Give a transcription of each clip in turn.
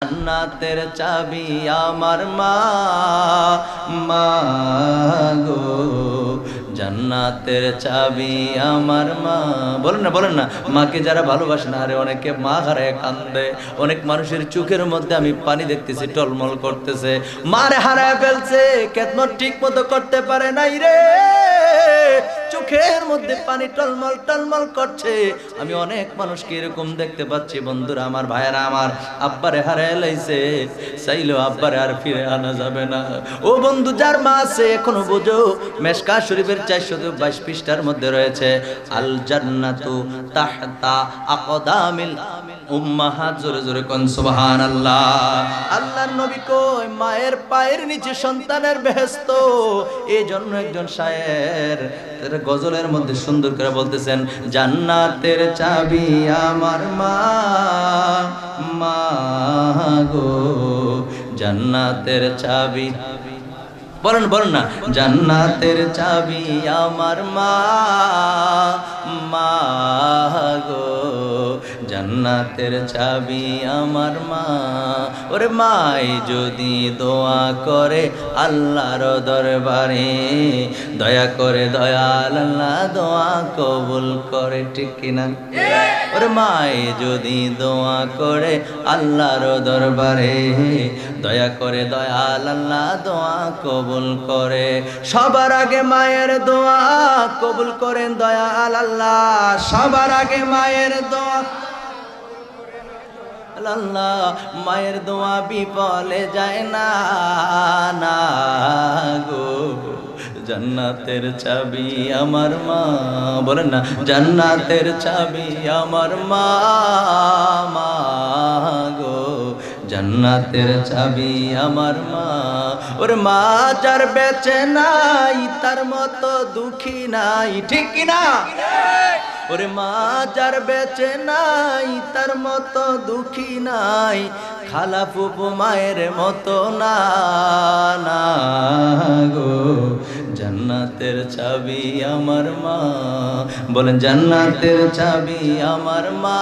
জান্নাতের চাবি আমার মা, মা গো জান্নাতের চাবি আমার মা। বলেন না মাকে যারা ভালোবাসে না, আরে অনেকে মা হারায় কান্দে, অনেক মানুষের চোখের মধ্যে আমি পানি দেখতেছি টলমল করতেছে, মারে হারায় ফেলছে, খেদমত ঠিক মতো করতে পারে নাই রে, চোখের মধ্যে পানি টলমল টলমল করছে। আমি অনেক মানুষকে এরকম দেখতে পাচ্ছি বন্ধুরা আমার, ভাইয়েরা আমার, আব্বারে হারায় লাইছে, চাইলেও আব্বারে আর ফিরে আনা যাবে না। ও বন্ধু যার মা আছে এখনো বোঝো, মেশকাত শরীফের 422 পৃষ্ঠার মধ্যে রয়েছে আল জান্নাতু তাহতা আকদামিল উম্মাহাত। জোরে জোরে কোন সুবহানাল্লাহ। আল্লাহর নবী কই মায়ের পায়ের নিচে সন্তানের বেহেশত। এই জন্য একজন শায়ের গজলের মধ্যে সুন্দর করে বলতেছেন, জান্নাতের চাবি আমার মা, মা গো জান্নাতের চাবি। বলেন না, জান্নাতের চাবি আমার মা, মা গো জান্নাতের চাবি আমার মা। ওরে মাই যদি দোয়া করে আল্লাহর দরবারে, দয়া করে দয়াল আল্লাহ দোয়া কবুল করে, ঠিক কিনা? ওরে মাই যদি দোয়া করে আল্লাহর দরবারে, দয়া করে দয়াল আল্লাহ দোয়া কবুল করে। সবার আগে মায়ের দোয়া কবুল করেন দয়াল আল্লাহ, সবার আগে মায়ের দোয়া আল্লাহ। মায়ের দোয়া বিফলে যায় না, না গো জান্নাতের চাবি আমার মা। বলেন না, জান্নাতের চাবি আমার মা, মা গো জান্নাতের চাবি আমার মা। ওরে মা যার বেঁচে নাই তার মতো দুঃখী নাই, ঠিক কিনা? ওরে মা যার বেঁচে নাই তার মতো দুঃখী নাই, খালা ফুপু মায়ের মতো না, না গো জান্নাতের চাবি আমার মা। বলেন জান্নাতের চাবি আমার মা,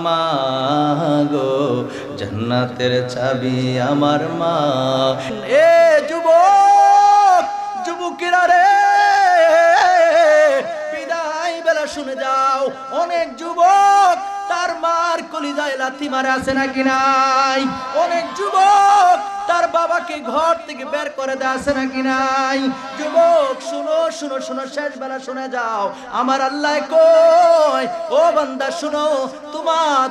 মা গো জান্নাতের চাবি আমার মা। এ যুবক যুবকেরা রে, বিদায় বেলা শুনে যাও, অনেক যুবক তার মার কলিজায় লাথি মারে আছে নাকি নাই? অনেক যুবক তার বাবাকে ঘর থেকে বের করে দেয় আছে নাকি নাই? যুবক শুনো শুনো শুনো, শেষ বেলা শুনে যাও, আমার আল্লাহ কই ও বান্দা শুনো,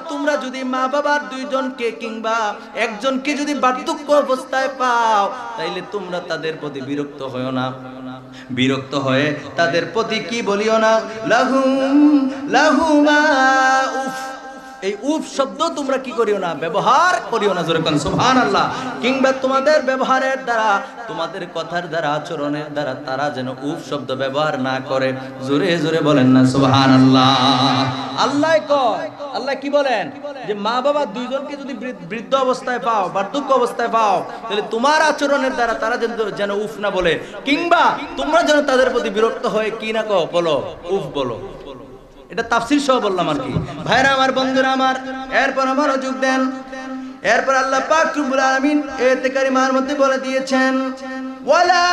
তোমরা যদি মা বাবার দুইজনকে কিংবা একজনকে যদি বার্ধক্য অবস্থায় পাও, তাইলে তোমরা তাদের প্রতি বিরক্ত হয়ো না, বিরক্ত হয়ে তাদের প্রতি কি বলিও না, লাহুমা উফ। এই উফ শব্দ তোমরা কি করিও না, ব্যবহার করিও না, জোরে কোন সুবহানাল্লাহ। কিংবা তোমাদের ব্যবহারের দ্বারা, তোমাদের কথার দ্বারা, আচরণের দ্বারা তারা যেন উফ শব্দ ব্যবহার না করে, জোরে জোরে বলেন না সুবহানাল্লাহ। আল্লাহ কয়, আল্লাহ কি বলেন যে মা বাবা দুইজনকে যদি বৃদ্ধ অবস্থায় পাও, বার্ধক্য অবস্থায় পাও, তাহলে তোমার আচরণের দ্বারা তারা যেন উফ না বলে, কিংবা তোমরা যেন তাদের প্রতি বিরক্ত হয়ে কি না কও, বলো উফ বলো। এটা তাফসীর সহ বললাম আর কি। ভাইরা আমার, বন্ধুরা আমার, এরপর আমার যোগ দেন। এরপর আল্লাহ পাক রব্বুল আলামিন আয়াতে কারিমার মধ্যে বলে দিয়েছেন, ওয়ালা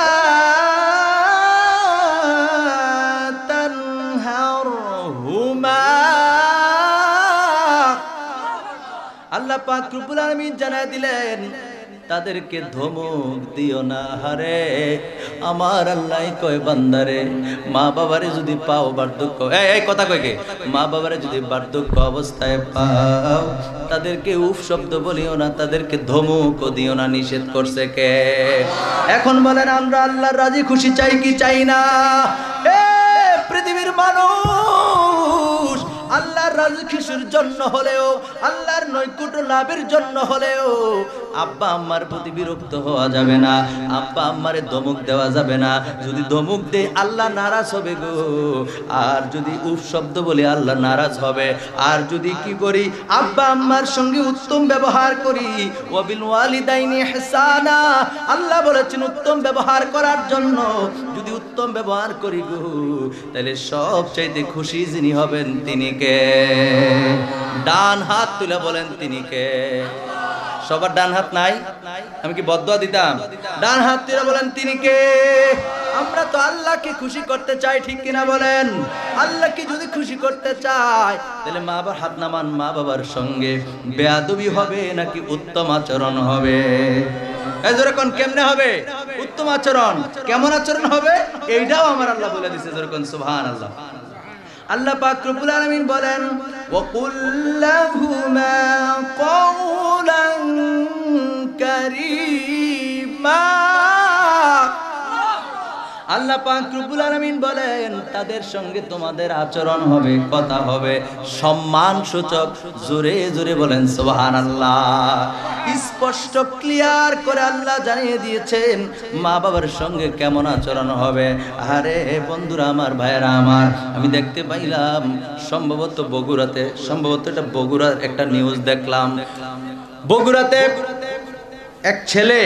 তানহারহুমা। আল্লাহ পাক রব্বুল আলামিন জানায় দিলেন, তাদেরকে ধমক দিও না। হারে আমার আল্লাহ কয় বান্দারে, মা বাবারে যদি পাও বার্ধক্য, এই কথা কয় কে, মা বাবারে যদি বার্ধক্য অবস্থায় পাও, তাদেরকে উফ শব্দ বলিও না, তাদেরকে ধমকও দিও না। নিষেধ করছে কে? এখন বলেন আমরা আল্লাহর রাজি খুশি চাই কি চাই না? পৃথিবীর মানুষ আল্লাহর রাজি খুশির জন্য হলেও, আল্লাহর নৈকট্য লাভের জন্য হলেও আব্বা আম্মার প্রতি বিরক্ত হওয়া যাবে না, আব্বা আম্মারে ধমক দেওয়া যাবে না। যদি ধমক দেই আল্লাহ নারাজ হবে গো, আর যদি উফ শব্দ বলি আল্লাহ নারাজ হবে। আর যদি কি করি, আব্বা আম্মার সঙ্গে উত্তম ব্যবহার করি, ওয়াবিল ওয়ালিদাইনি ইহসানা, আল্লাহ বলেছেন উত্তম ব্যবহার করার জন্য। যদি উত্তম ব্যবহার করি গো, তাহলে সবচাইতে খুশি যিনি হবেন তিনি কে? ডান হাত তুলে বলেন তিনি কে? সবার ডান হাত নাই? আমি কি বদদুয়া দিতাম? ডান হাত তুলে বলেন তিনি কে? আমরা তো আল্লাহকে খুশি করতে চাই, ঠিক কিনা বলেন? আল্লাহকে যদি খুশি করতে চাই তাহলে মা বাবার হাত নামান। মা বাবার সঙ্গে বেয়াদবি হবে নাকি উত্তম আচরণ হবে? যেরকম কেমনে হবে? উত্তম আচরণ। কেমন আচরণ হবে এইটাও আমার আল্লাহ বলে দিয়েছে, যেরকম সুবহানাল্লাহ। আল্লাহ পাক রব্বুল আলামিন বলেন ওয়াকুল লাহুমা কওলান কারীমা। আল্লাহ পাক রব্বুল আলামিন বলেন তাদের সঙ্গে তোমাদের আচরণ হবে, কথা হবে সম্মান সূচক। জোরে জোরে বলেন সুবহানাল্লাহ। স্পষ্ট ক্লিয়ার করে আল্লাহ জানিয়ে দিয়েছেন মা বাবার সঙ্গে কেমন আচরণ হবে। আরে বন্ধুরা আমার, ভাইয়েরা আমার, আমি দেখতে পাইলাম সম্ভবত বগুড়াতে, সম্ভবত এটা বগুড়ার একটা নিউজ দেখলাম। বগুড়াতে এক ছেলে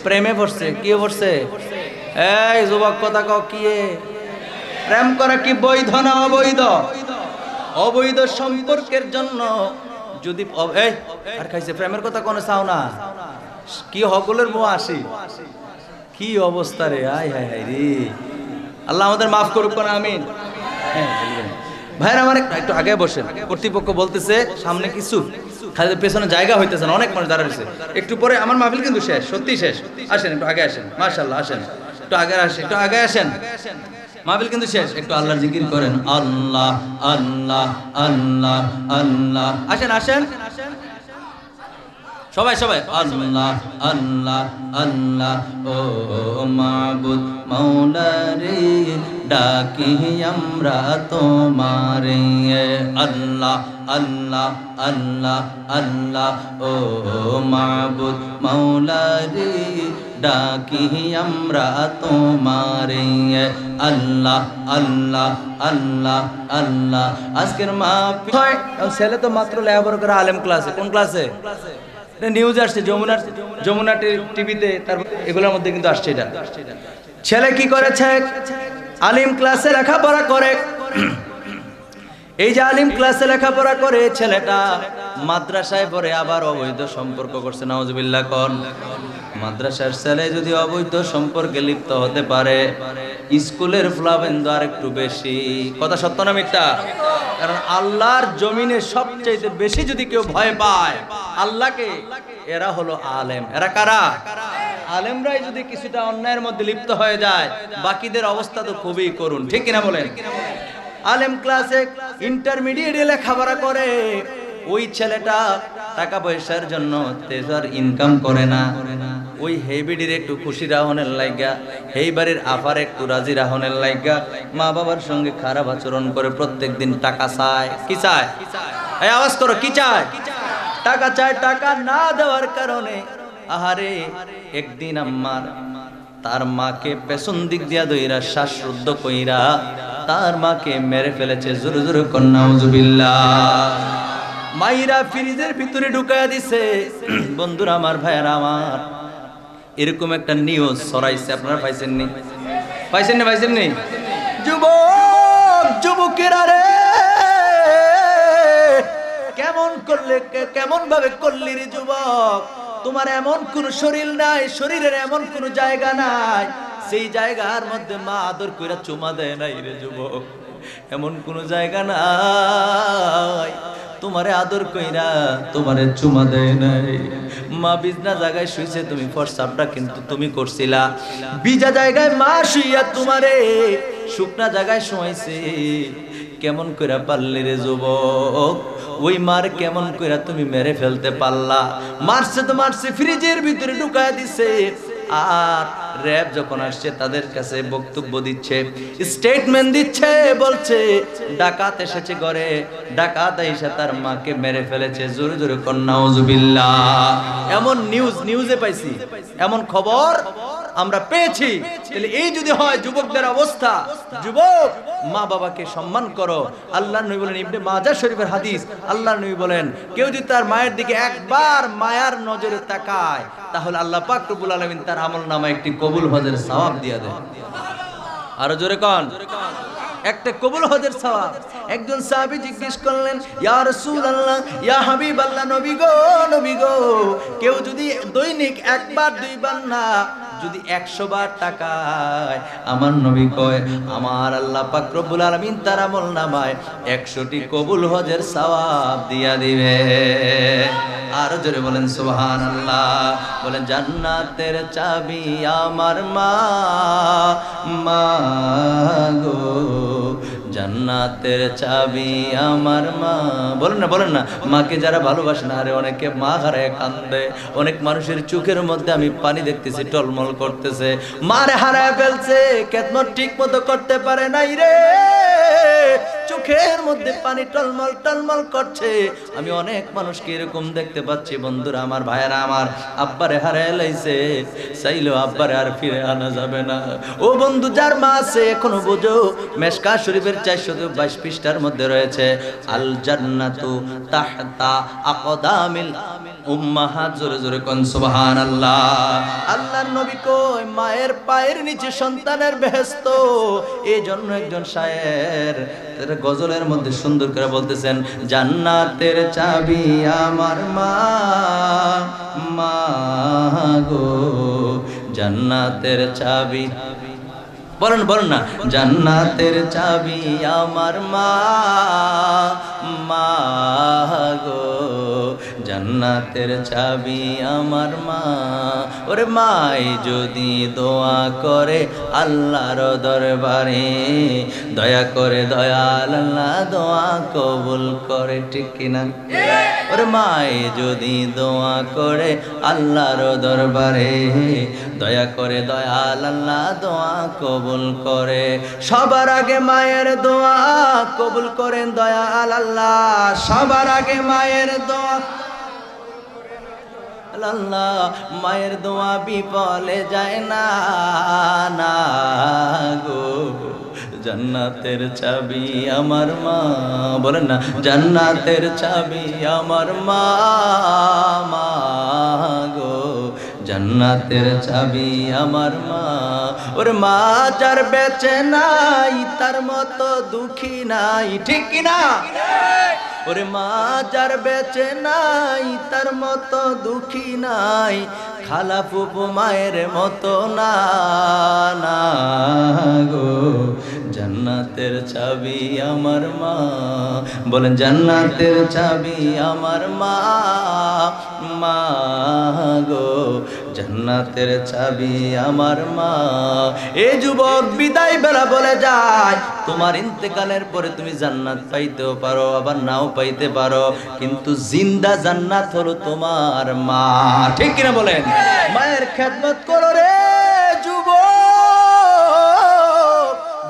প্রেমে পড়ছে। কি পড়ছে? এই যুবক কথা কও, কি প্রেম করা কি বৈধ না অবৈধ? অবৈধ সম্পর্কের জন্য যদি এই আর খাইছে প্রেমের কথা কোন চাও না, কি হকলের মুখ আসি, কি অবস্থা রে! আয় হায় হায় রে, আল্লাহ আমাদের মাফ করুক না, আমিন। হ্যাঁ ভাইরা আমার, একটু আগে বসেন। কর্তৃপক্ষ বলতেছে সামনে কিছু, খালি পেছনে জায়গা হইতেছে না, অনেক মানুষ দাঁড়া রয়েছে। একটু পরে আমার মাহফিল কিন্তু শেষ, সত্যি শেষ। আসেন একটু আগে আসেন, মাশাআল্লাহ আসেন, একটু আগে আসেন, একটু আগে আসেন, মাহফিল কিন্তু শেষ। একটু আল্লাহর জিকির করেন, আল্লাহ আল্লাহ আল্লাহ আল্লাহ। আসেন আসেন সবাই সবাই, আল্লাহ আল্লাহ আল্লাহ। ও মাবুদ মাওলা রে, ডাকি আমরা তোমারে। আল্লাহ আল্লাহ আল্লাহ আল্লাহ। ও মাবুদ মাওলা রে, ডাকি আমরা তোমারে। আল্লাহ আল্লাহ আল্লাহ আল্লাহ। আজকের মাহফিল ছেলে তো মাত্র লেখাপড়া করে আলেম ক্লাসে। কোন ক্লাসে? নিউজ আসছে যমুনা টিভিতে, তারপর এগুলোর মধ্যে কিন্তু আসছে এটা। ছেলে কি করেছে? আলিম ক্লাসে লেখাপড়া করে। এই যে আলিম ক্লাসে লেখাপড়া করে ছেলেটা মাদ্রাসায় পড়ে আবার অবৈধ সম্পর্ক করছে। নাউজুবিল্লাহ কোন? মাদ্রাসার ছেলে যদি অবৈধ সম্পর্কে লিপ্ত হতে পারে, স্কুলের ফ্লাবেন্দ্র আর একটু বেশি। কথা সত্য না মিথ্যা? কারণ আল্লাহর জমিনে সবচেয়ে বেশি যদি কেউ ভয় পায় আল্লাহকে, এরা হলো আলেম। এরা কারা? আলেমরাই যদি কিছুটা অন্যায়ের মধ্যে লিপ্ত হয়ে যায়, বাকিদের অবস্থা তো খুবই করুণ, ঠিক কিনা বলেন? আলেম ক্লাসে ইন্টারমিডিয়েটে লেখাপড়া করে ওই ছেলেটা টাকা পয়সার জন্য তেজার ইনকাম করে না। ওই হেবিডির একটু খুশি রাহনের লাইগা, হেই বাড়ির আফার একটু রাজি রাহনের লাইগা মা বাবার সঙ্গে খারাপ আচরণ করে প্রত্যেকদিন টাকা চায়। কি চায়? এই আওয়াজ করো, কি চায়? টাকা চায়। টাকা না দেওয়ার কারণে আহারে একদিন আম্মার তার মাকে পেছন দিক দিয়া দইরা শ্বাসরুদ্ধ কইরা তার মাকে মেরে ফেলেছে। জোরে জোরে কর নাউজুবিল্লাহ। মাইরা ফ্রিজের ভিতরে ঢুকায়া দিছে। বন্ধুরা আমার, ভাইয়ারা আমার, এরকম একটা নিউজ ছড়াইছে, আপনারা পাইছেননি? পাইছেননি? পাইছেননি? যুবক যুবকেরা রে, কেমন করলে, কেমন ভাবে করলি রে যুবক? তোমার এমন কোন শরীর নাই, শরীরের এমন কোন জায়গা নাই সেই জায়গার মধ্যে মা আদর কইরা চুমা দেয় নাই রে যুবক। এমন কোন জায়গা নাই তোমারে আদর কইরা তোমারে চুমা দেয় নাই। মা বিজনা জায়গায় শুইছে, তুমি ফরসাবটা কিন্তু তুমি করছিলা। বিজা জায়গায় মা শুইয়া তোমারে শুকনা জায়গায় শুয়াইছে। কেমন কইরা পারলি রে যুবক? ওই মার কেমন কইরা তুমি মেরে ফেলতে পারলা? মারছে তো মারছে, ফ্রিজের ভিতরে ঢুকায় দিছে। আর র‍্যাব যখন আসছে তাদের কাছে বক্তব্য দিচ্ছে, স্টেটমেন্ট দিচ্ছে, বলছে ডাকাত এসেছে ঘরে, ডাকাত এসে তার মাকে মেরে ফেলেছে। জোরে জোরে কর নাউজুবিল্লাহ। এমন নিউজে পাইছি, এমন খবর আমরা পেয়েছি। তাহলে এই যদি হয় যুবকদের অবস্থা, যুবক মা বাবাকে সম্মান করো। আল্লাহর নবী বলেন, ইবনে মাজাহ শরীফের হাদিস, আল্লাহর নবী বলেন কেউ যদি তার মায়ের দিকে একবার মায়ার নজরে তাকায় তাহলে আল্লাহ পাক রব্বুল আলামিন তার আমলনামায় একটি কবুল হজের সওয়াব দিয়ে দেন। আরো জোরে কোন একটা কবুল হজের সওয়াব। একজন সাহাবী জিজ্ঞেস করলেন, ইয়া রাসূলুল্লাহ, ইয়া হাবিবাল্লাহ, নবী গো, কেউ যদি দৈনিক একবার দুইবার না, যদি 100 বার টাকায়, আমার নবী কয় আমার আল্লাহ পাক রব্বুল আলামিন তার আমলনামায় 100টি কবুল হজের সওয়াব দিয়া দিবে। আর জোরে বলেন সুবহানাল্লাহ। বলেন জান্নাতের চাবি আমার মা গো, জান্নাতের চাবি আমার মা। বলেন না মাকে যারা ভালোবাসে না, আরে অনেকে মা হারায় কান্দে, অনেক মানুষের চোখের মধ্যে আমি পানি দেখতেছি টলমল করতেছে, মারে হারায় ফেলছে, খেদমত ঠিক মতো করতে পারে নাই রে, চোখের মধ্যে পানি টলমল করছে। আমি অনেক মানুষকে এরকম দেখতে পাচ্ছি বন্ধুরা আমার, ভাইয়েরা আমার, আব্বারে হারায় লাইছে, চাইলেও আব্বারে আর ফিরে আনা যাবে না। ও বন্ধু, যার মা আছে এখনো বোঝো, মেশকাত শরীফের 422 পৃষ্ঠার মধ্যে রয়েছে আল জান্নাতু তাহতা আকদামিল উম্মাহাত। জোরে জোরে কোন সুবহানাল্লাহ। আল্লাহর নবী কয় মায়ের পায়ের নিচে সন্তানের বেহেশত। এই জন্য একজন শায়ের তার গজলের মধ্যে সুন্দর করে বলতেছেন, জান্নাতের চাবি আমার মা গো, জান্নাতের চাবি। বলেন না, জান্নাতের চাবি আমার মা গো, জান্নাতের চাবি আমার মা। ওরে মাই যদি দোয়া করে আল্লাহর দরবারে, দয়া করে দয়াল আল্লাহ দোয়া কবুল করে, ঠিক কিনা? ওরে মাই যদি দোয়া করে আল্লাহর দরবারে, দয়া করে দয়াল আল্লাহ দোয়া কবুল করে। সবার আগে মায়ের দোয়া কবুল করেন দয়াল আল্লাহ, সবার আগে মায়ের দোয়া আল্লাহ। মায়ের দোয়া বিফলে যায় না গো, জান্নাতের চাবি আমার মা। বলেন না, জান্নাতের চাবি আমার মা গো, জান্নাতের চাবি আমার মা। ওরে মা যার বেঁচে নাই তার মতো দুঃখী নাই, ঠিক কিনা? ওরে মা যার বেঁচে নাই তার মতো দুঃখী নাই, খালা ফুপু মায়ের মতো না গো, জান্নাতের চাবি আমার মা। বলেন জান্নাতের চাবি আমার মা গো, জান্নাতের চাবি আমার মা। এ যুবক বিদায় বেলা বলে যায়, তোমার ইন্তেকালের পরে তুমি জান্নাত পাইতেও পারো, আবার নাও পাইতে পারো, কিন্তু জিন্দা জান্নাত হলো তোমার মা, ঠিক কিনা বলেন? মায়ের খেদমত করো রে যুবক।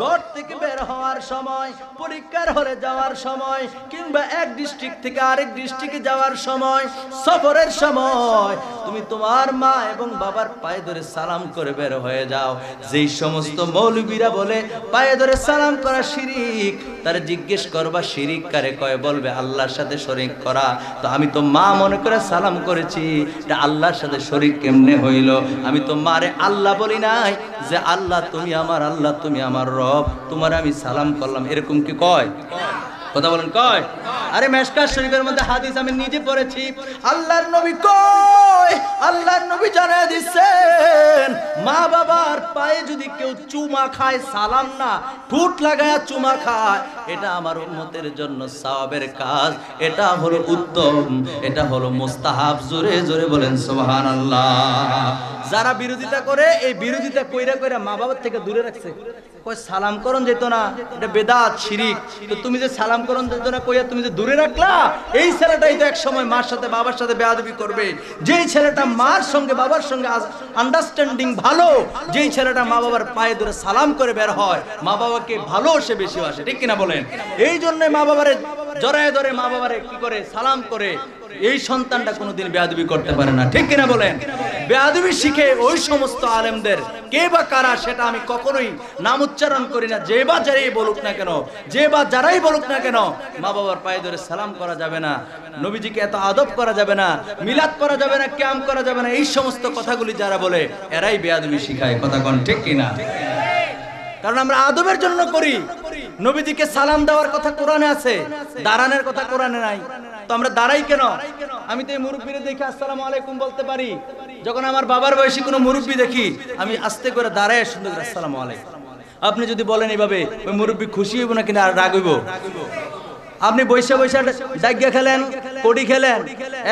ঘর থেকে বের হওয়ার সময়, পরীক্ষার হলে যাওয়ার সময়, কিংবা এক ডিস্ট্রিক্ট থেকে আরেক ডিস্ট্রিক্টে যাওয়ার সময়, সফরের সময় তুমি তোমার মা এবং বাবার পায়ে ধরে সালাম করে বের হয়ে যাও। যেই সমস্ত মৌলবীরা বলে পায়ে ধরে সালাম করা শিরিক, তারা জিজ্ঞেস করবা শিরিক কারে কয়? বলবে আল্লাহর সাথে শরীক করা। তো আমি তো মা মনে করে সালাম করেছি, এটা আল্লাহর সাথে শরীক কেমনে হইল? আমি তো মারে আল্লাহ বলি নাই যে আল্লাহ তুমি আমার আল্লাহ, তুমি আমার রব, তোমার আমি সালাম করলাম, এরকম কি কয়? কথা বলেন কয়? আরে মেশকাত শরীফের মধ্যে হাদিস আমি নিজে পড়েছি, আল্লাহর নবী কয়, আল্লাহর নবী জানায় দিচ্ছেন, মা বাবার পায়ে যদি কেউ চুমা খায়, সালাম না, ঠোঁট লাগায়া চুমা খায়, এটা আমার উম্মতের জন্য সওয়াবের কাজ, এটা হলো উত্তম, এটা হলো মুস্তাহাব। জোরে জোরে বলেন সুবহানাল্লাহ। যারা বিরোধিতা করে, এই বিরোধিতা কইরা কইরা মা বাবার থেকে দূরে রাখছে। কই সালাম করন যেত না, এটা বেদাত শিরিক। তো তুমি যে সালাম করন যেত না কইয়া তুমি যে দূরে রাখলা, এই ছেলেটাই তো এক সময় মার সাথে বাবার সাথে বেয়াদবি করবে। যেই ছেলেটা মার সঙ্গে বাবার সঙ্গে আন্ডারস্ট্যান্ডিং ভালো, যেই ছেলেটা মা বাবার পায়ে ধরে সালাম করে বের হয়, মা বাবাকে ভালো সে বেশি আসে, ঠিক কিনা বলেন? এই জন্য মা বাবারে জড়ায় ধরে মা বাবারে কি করে সালাম করে, এই সন্তানটা কোনোদিন বেয়াদবি করতে পারে না, ঠিক কিনা বলেন? বেয়াদবি শিখে ওই সমস্ত আলেমদের কে বা কারা সেটা আমি কখনোই নাম উচ্চারণ করি না। যে বা যারাই বলুক না কেন, যে বা যারাই বলুক না কেন, মা বাবার পায়ে ধরে সালাম করা যাবে না, নবীজিকে এত আদব করা যাবে না, মিলাদ করা যাবে না, ক্যাম করা যাবে না, এই সমস্ত কথাগুলি যারা বলে এরাই বেয়াদবি শিখায়। কথা কোন ঠিক কিনা? কারণ আমরা আদবের জন্য করি, নবীজিকে সালাম দেওয়ার কথা কোরআনে আছে, দাঁড়ানোর কথা কোরআনে নাই। তো আমরা দাঁড়াই কেন? আমি তো এই মুরব্বীরে দেখে আসসালামু আলাইকুম বলতে পারি। যখন আমার বাবার বয়সী কোনো মুরব্বী দেখি, আমি আস্তে করে দাঁড়ায় সুন্দর করে আসসালামু আলাইকুম। আপনি যদি বলেন এইভাবে, ওই মুরব্বী খুশি হইব না কিনা রাগ হইব? আপনি বৈশা বৈশা ডাইগা খেলেন, কোডি খেলেন,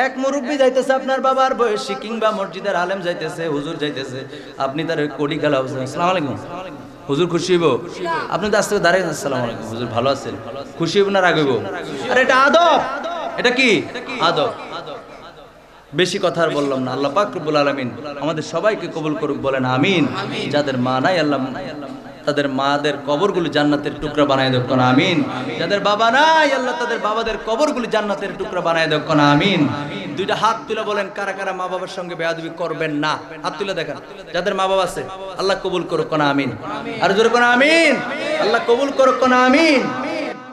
এক মুরব্বী যাইতেছে আপনার বাবার বয়সী, কিংবা মসজিদের আলেম যাইতেছে, হুজুর যাইতেছে, আপনি তার কোডি খেলা, আসসালামু আলাইকুম, হুজুর খুশি হইব? আপনি তো আস্তে করে দাঁড়িয়ে আসসালামু আলাইকুম, হুজুর ভালো আছেন, খুশি হইব না রাগ হইব? আরে এটা আদব, এটা কি আদব। বেশি কথা আর বললাম না। আল্লাহ পাক রব্বুল আলামিন আমাদের সবাইকে কবুল করুক, বলেন আমিন। যাদের মা নাই, আল্লাহ তাদের মাদের কবরগুলি জান্নাতের টুকরা বানায় দেব, কোন আমিন। যাদের বাবা নাই, আল্লাহ তাদের বাবাদের কবরগুলি জান্নাতের টুকরা বানায় দেব, কোন আমিন। দুইটা হাত তুলে বলেন কারা কারা মা বাবার সঙ্গে বেয়াদবি করবেন না, হাত তুলে দেখেন। যাদের মা বাবা আছে আল্লাহ কবুল করুক, কোন আমিন। আর জোরে কোন আমিন। আল্লাহ কবুল করুক, কোন আমিন।